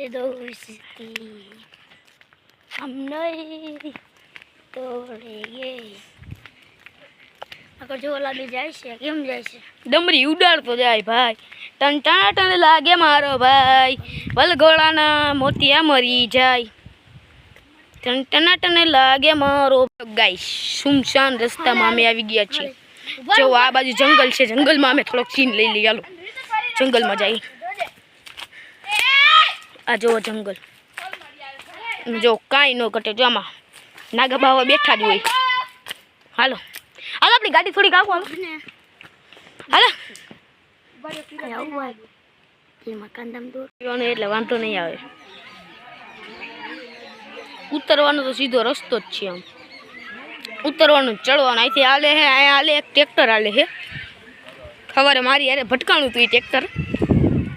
दोस्ती हम नहीं तोड़ेंगे। अगर जो वाला भी जाए से केम जाए से डमरी उडाड़तो जाए भाई टन टन टन लागे मारो भाई वलगोळाना मोतिया मरी जाए टन टन टन लागे मारो। गाइस सुमसान रस्ता में અમે આવી ગયા છીએ। જો આ બાજુ જંગલ છે, જંગલમાં અમે થોડોક સીન લઈ લઈએ। હાલો જંગલમાં જઈએ। આ જો જંગલ જો કાંઈ ન કટે, જો આમાં નાગા બાવા બેઠા જ હોય। હાલો હાલો આપણી ગાડી થોડીક આવો હાલો એટલે વાંધો નહીં આવે। ઉતરવાનો તો સીધો રસ્તો જ છે, આમ ઉતરવાનું ચડવાનું। અહીંથી હાલે હે, અહીંયા હાલે એક ટ્રેક્ટર હાલે હે। સવારે મારી યારે ભટકાણું હતું એ ટ્રેક્ટર,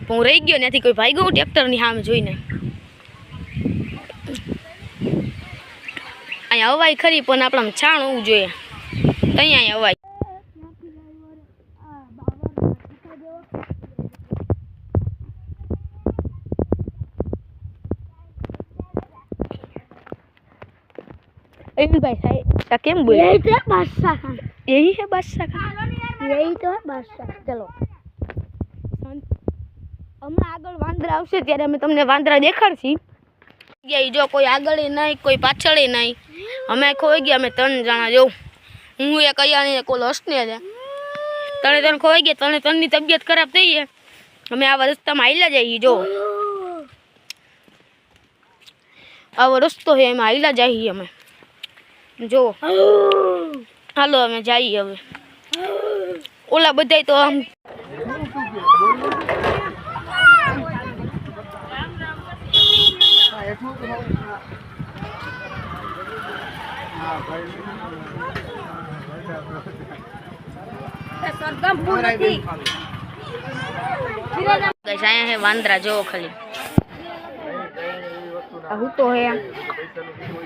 હું રહી ગયો ત્યાંથી કોઈ ભાઈ ગયું ટ્રેક્ટરની સામે જોઈને। અહીંયા અવાય ખરી પણ આપણામાં છાણ હોવું જોઈએ, ત્યાં અવાય। भाई साहब केम बोले यही तो बादशाह खान, यही है बादशाह खान, यही तो है बादशाह। चलो हमें आगळ वांदरा आवशे त्यारे अमे तमने वांदरा देखाडशी। गई जो कोई आगळे नहीं कोई पाछळे नहीं, अमे खोई गया। अमे 3 जणा जो हूँ एक अहिया ने कोल हसने है, तने तने खोई गया। तने तननी तबियत खराब थई है, अमे आवा रस्तामां हाल्या जाईए। जो आवो रस्तो है एमां हाल्या जाईए अमे। जो हालो अमे जाइए हवे। ओला बधाय तो आम गाइस आया है वांदरा। जो खाली હું તો હે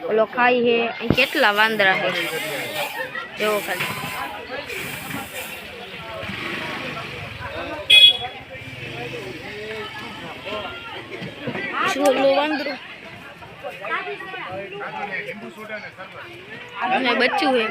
ઓલો ખાઈ હે, કેટલા વાંદરા હે જેવો ખાલી। છોલો વાંદરો અને બચ્ચું હે।